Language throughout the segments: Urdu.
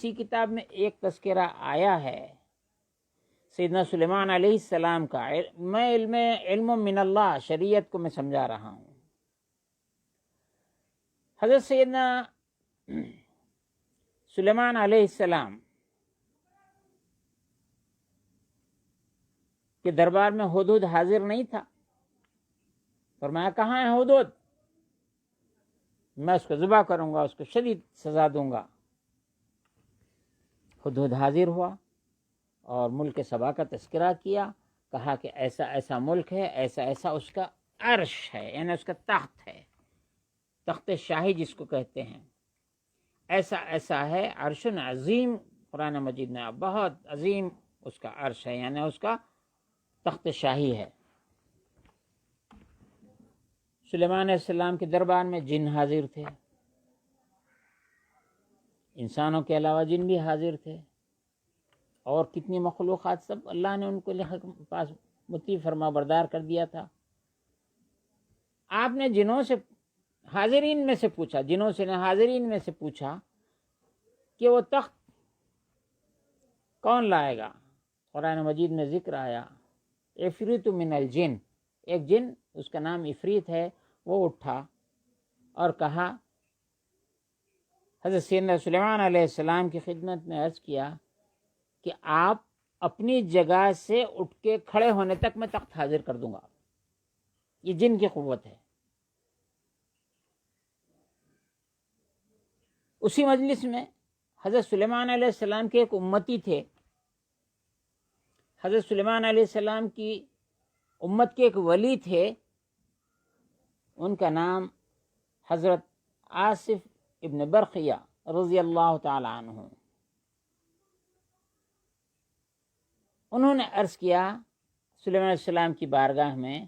اسی کتاب میں ایک تذکرہ آیا ہے سیدنا سلیمان علیہ السلام کا. میں علم من اللہ شریعت کو میں سمجھا رہا ہوں. حضرت سیدنا سلیمان علیہ السلام کے دربار میں ہدہد حاضر نہیں تھا. فرمایا کہاں ہے ہدہد؟ میں اس کو ذبح کروں گا، اس کو شدید سزا دوں گا. ہدہد حاضر ہوا اور ملک سبا کا تذکرہ کیا. کہا کہ ایسا ایسا ملک ہے، ایسا ایسا اس کا عرش ہے، یعنی اس کا تخت ہے، تخت شاہی جس کو کہتے ہیں. ایسا ایسا ہے، عرش عظیم. قرآن مجید میں بہت عظیم اس کا عرش ہے، یعنی اس کا تخت شاہی ہے. سلیمان علیہ السلام کے دربار میں جن حاضر تھے، انسانوں کے علاوہ جن بھی حاضر تھے، اور کتنی مخلوقات، سب اللہ نے ان کو پاس مطیع فرما بردار کر دیا تھا. آپ نے جنوں سے حاضرین میں سے پوچھا کہ وہ تخت کون لائے گا. قرآن مجید میں ذکر آیا عفریت من الجن، ایک جن اس کا نام عفریت ہے، وہ اٹھا اور کہا، حضرت سیدنا سلیمان علیہ السلام کی خدمت میں عرض کیا کہ آپ اپنی جگہ سے اٹھ کے کھڑے ہونے تک میں تخت حاضر کر دوں گا. یہ جن کی قوت ہے. اسی مجلس میں حضرت سلیمان علیہ السلام کے ایک امتی تھے. حضرت سلیمان علیہ السلام کی امت کے ایک ولی تھے، ان کا نام حضرت آصف ابن برقیہ رضی اللہ تعالی عنہ. انہوں نے عرض کیا سلیمان علیہ السلام کی بارگاہ میں،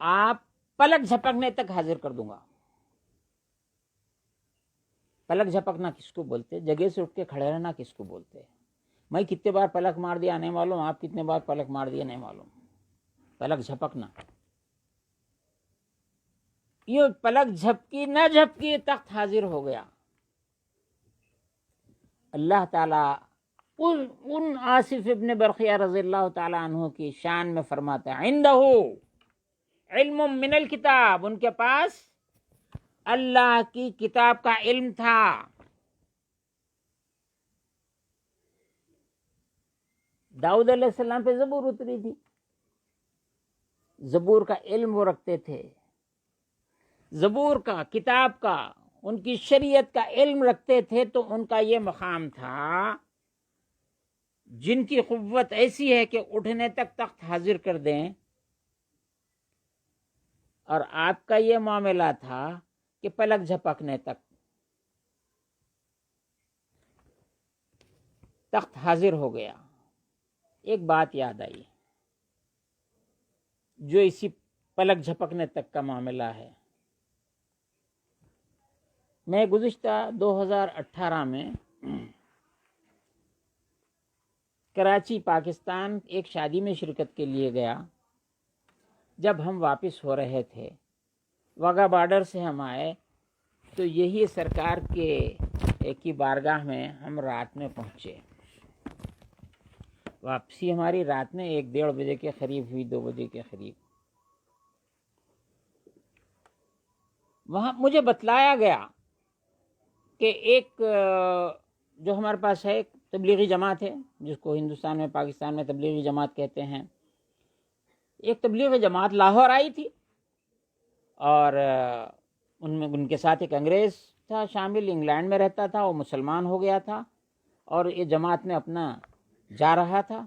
آپ پلک جھپکنے تک حاضر کر دوں گا. پلک جھپکنا کس کو بولتے؟ جگہ سے اٹھ کے کھڑے رہنا کس کو بولتے؟ میں کتنے بار پلک مار دیا نہیں معلوم، آپ کتنے بار پلک مار دیا نہیں معلوم. پلک جھپکنا، یہ پلک جھپکی نہ جھپکی تخت حاضر ہو گیا. اللہ تعالیٰ ان آصف ابن برقیہ رضی اللہ تعالی عنہ کی شان میں فرماتا ہے عندہ علم من الکتاب، ان کے پاس اللہ کی کتاب کا علم تھا. داؤد علیہ السلام پہ زبور اتری تھی، زبور کا علم وہ رکھتے تھے، زبور کا، کتاب کا، ان کی شریعت کا علم رکھتے تھے. تو ان کا یہ مقام تھا، جن کی قوت ایسی ہے کہ اٹھنے تک تخت حاضر کر دیں، اور آپ کا یہ معاملہ تھا کہ پلک جھپکنے تک تخت حاضر ہو گیا. ایک بات یاد آئی جو اسی پلک جھپکنے تک کا معاملہ ہے. میں گزشتہ 2018 میں کراچی پاکستان ایک شادی میں شرکت کے لیے گیا. جب ہم واپس ہو رہے تھے، واگا بارڈر سے ہم آئے تو یہی سرکار کے کی بارگاہ میں ہم رات میں پہنچے. واپسی ہماری رات میں 1-1:30 بجے کے قریب ہوئی، 2 بجے کے قریب. وہاں مجھے بتلایا گیا کہ ایک جو ہمارے پاس ہے ایک تبلیغی جماعت ہے، جس کو ہندوستان میں، پاکستان میں تبلیغی جماعت کہتے ہیں. ایک تبلیغی جماعت لاہور آئی تھی، اور ان کے ساتھ ایک انگریز تھا شامل، انگلینڈ میں رہتا تھا، وہ مسلمان ہو گیا تھا، اور یہ جماعت میں اپنا جا رہا تھا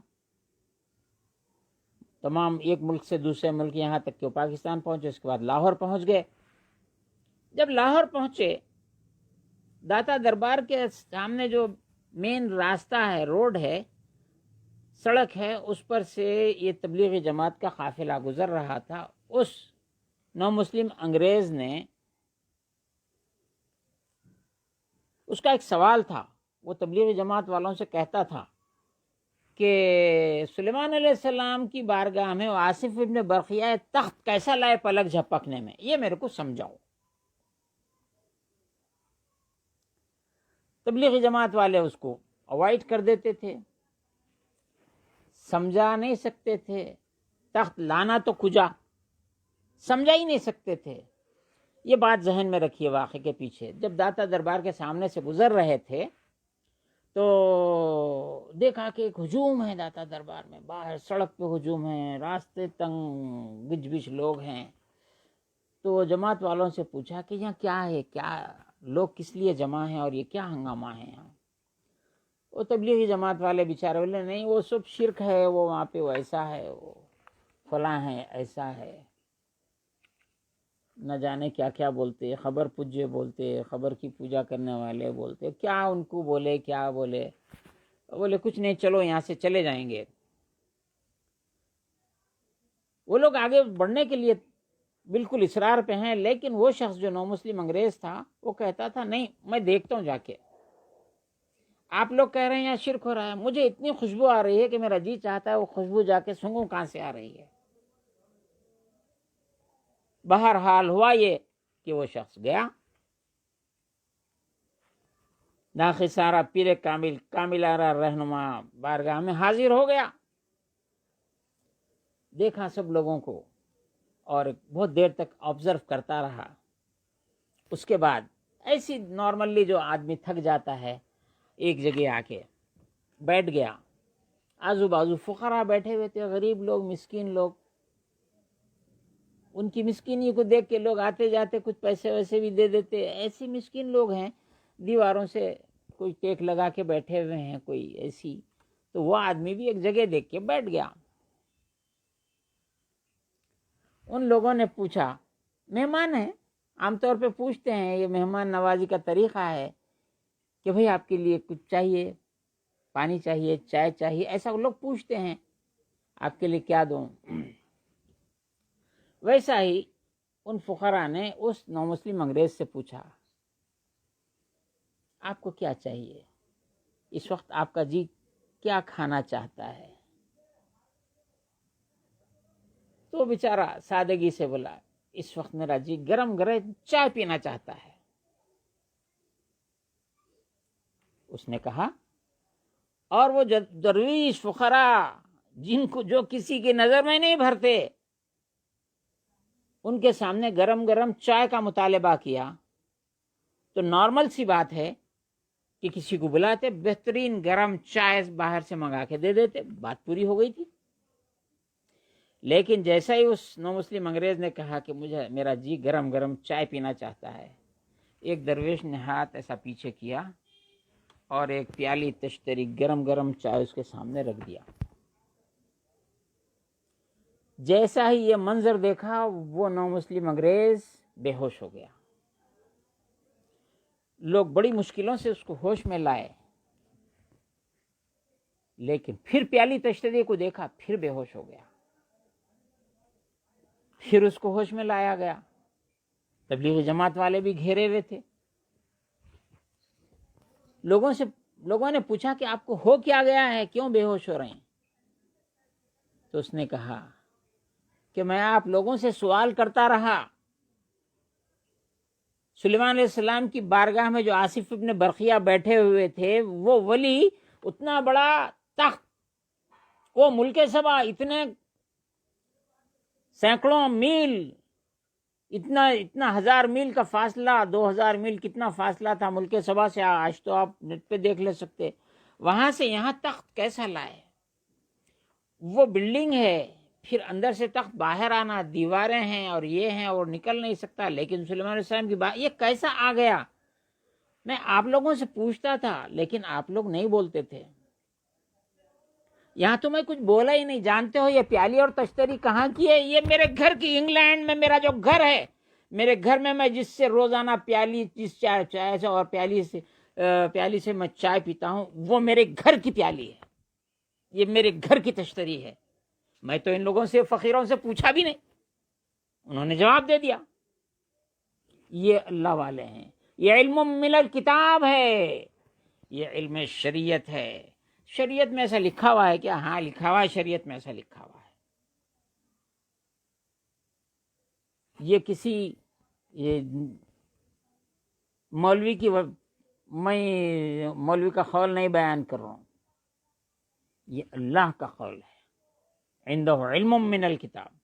تمام ایک ملک سے دوسرے ملک، یہاں تک کہ وہ پاکستان پہنچے. اس کے بعد لاہور پہنچ گئے. جب لاہور پہنچے، داتا دربار کے سامنے جو مین راستہ ہے، روڈ ہے، سڑک ہے، اس پر سے یہ تبلیغی جماعت کا قافلہ گزر رہا تھا. اس نو مسلم انگریز نے، اس کا ایک سوال تھا، وہ تبلیغی جماعت والوں سے کہتا تھا کہ سلیمان علیہ السلام کی بارگاہ میں آصف ابن برقیہ تخت کیسا لائے پلک جھپکنے میں، یہ میرے کو سمجھاؤ. تبلیغی جماعت والے اس کو اوائڈ کر دیتے تھے، سمجھا نہیں سکتے تھے، تخت لانا تو کجا، سمجھا ہی نہیں سکتے تھے۔ یہ بات ذہن میں رکھیے واقعے کے پیچھے۔ جب داتا دربار کے سامنے سے گزر رہے تھے تو دیکھا کہ ایک ہجوم ہے داتا دربار میں، باہر سڑک پہ ہجوم ہے، راستے تنگ، گج بج لوگ ہیں۔ تو جماعت والوں سے پوچھا کہ یہاں کیا ہے، کیا لوگ کس لیے جمع ہیں اور یہ کیا ہنگامہ ہے یہاں؟ وہ تبلیغی جماعت والے بیچارے بولے نہیں وہ سب شرک ہے، وہ وہاں پہ ویسا ہے، وہ فلاں ہے، ایسا ہے، نہ جانے کیا کیا بولتے، خبر پوجے بولتے، خبر کی پوجا کرنے والے بولتے، کیا ان کو بولے کیا بولے۔ بولے کچھ نہیں، چلو یہاں سے چلے جائیں گے۔ وہ لوگ آگے بڑھنے کے لیے بالکل اصرار پہ ہیں، لیکن وہ شخص جو نو مسلم انگریز تھا وہ کہتا تھا نہیں میں دیکھتا ہوں جا کے، آپ لوگ کہہ رہے ہیں یہاں شرک ہو رہا ہے، مجھے اتنی خوشبو آ رہی ہے کہ میرا جی چاہتا ہے وہ خوشبو جا کے سنگوں کہاں سے آ رہی ہے۔ بہرحال ہوا یہ کہ وہ شخص گیا، ناخسارہ پیر کامل آرا رہنما بارگاہ میں حاضر ہو گیا، دیکھا سب لوگوں کو اور بہت دیر تک آبزرو کرتا رہا۔ اس کے بعد ایسی نارملی جو آدمی تھک جاتا ہے ایک جگہ آ کے بیٹھ گیا، آزو بازو فقراء بیٹھے ہوئے تھے، غریب لوگ، مسکین لوگ، ان کی مسکینی کو دیکھ کے لوگ آتے جاتے کچھ پیسے ویسے بھی دے دیتے، ایسی مسکین لوگ ہیں، دیواروں سے کوئی ٹیک لگا کے بیٹھے ہوئے ہیں، کوئی ایسی۔ تو وہ آدمی بھی ایک جگہ دیکھ کے بیٹھ گیا۔ ان لوگوں نے پوچھا، مہمان ہیں، عام طور پہ پوچھتے ہیں، یہ مہمان نوازی کا طریقہ ہے کہ بھئی آپ کے لیے کچھ چاہیے، پانی چاہیے، چائے چاہیے، ایسا وہ لوگ پوچھتے ہیں، آپ کے لیے کیا دوں؟ ویسا ہی ان فقراء نے اس نو مسلم انگریز سے پوچھا، آپ کو کیا چاہیے اس وقت، آپ کا جی کیا کھانا چاہتا ہے؟ تو بیچارہ سادگی سے بولا اس وقت میرا جی گرم گرم چائے پینا چاہتا ہے۔ اس نے کہا، اور وہ درویش فقراء جن کو جو کسی کی نظر میں نہیں بھرتے، ان کے سامنے گرم گرم چائے کا مطالبہ کیا تو نارمل سی بات ہے کہ کسی کو بلاتے، بہترین گرم چائے باہر سے منگا کے دے دیتے، بات پوری ہو گئی تھی۔ لیکن جیسا ہی اس نو مسلم انگریز نے کہا کہ مجھے میرا جی گرم گرم چائے پینا چاہتا ہے، ایک درویش نے ہاتھ ایسا پیچھے کیا اور ایک پیالی تشتری گرم گرم چائے اس کے سامنے رکھ دیا۔ جیسا ہی یہ منظر دیکھا وہ نو مسلم انگریز بے ہوش ہو گیا۔ لوگ بڑی مشکلوں سے اس کو ہوش میں لائے، لیکن پھر پیالی تشتری کو دیکھا، پھر بے ہوش ہو گیا۔ پھر اس کو ہوش میں لایا گیا، تبلیغی جماعت والے بھی گھیرے ہوئے تھے۔ لوگوں نے پوچھا کہ آپ کو ہو کیا گیا ہے، کیوں بے ہوش ہو رہے ہیں؟ تو اس نے کہا کہ میں آپ لوگوں سے سوال کرتا رہا، سلیمان علیہ السلام کی بارگاہ میں جو آصف ابن برقیہ بیٹھے ہوئے تھے، وہ ولی اتنا بڑا تخت، وہ ملک سبا، اتنے سینکڑوں میل، اتنا 1000 میل کا فاصلہ، 2000 میل کتنا فاصلہ تھا ملک سبا سے، آج تو آپ نیٹ پہ دیکھ لے سکتے، وہاں سے یہاں تخت کیسا لائے؟ وہ بلڈنگ ہے، پھر اندر سے تخت باہر آنا، دیواریں ہیں اور یہ ہیں اور نکل نہیں سکتا، لیکن سلیمان علیہ السلام کی بات یہ کیسا آ گیا؟ میں آپ لوگوں سے پوچھتا تھا لیکن آپ لوگ نہیں بولتے تھے، یہاں تو میں کچھ بولا ہی نہیں۔ جانتے ہو یہ پیالی اور تشتری کہاں کی ہے؟ یہ میرے گھر کی، انگلینڈ میں میرا جو گھر ہے، میرے گھر میں میں جس سے روزانہ پیالی، جس چائے سے اور پیالی سے میں چائے پیتا ہوں، وہ میرے گھر کی پیالی ہے، یہ میرے گھر کی تشتری ہے۔ میں تو ان لوگوں سے، فقیروں سے پوچھا بھی نہیں، انہوں نے جواب دے دیا۔ یہ اللہ والے ہیں، یہ علم من الکتاب ہے، یہ علم شریعت ہے۔ شریعت میں ایسا لکھا ہوا ہے کیا؟ ہاں لکھا ہوا ہے، شریعت میں ایسا لکھا ہوا ہے۔ یہ کسی مولوی کی میں مولوی کا قول نہیں بیان کر رہا ہوں، یہ اللہ کا قول ہے، عنده علم من الکتاب۔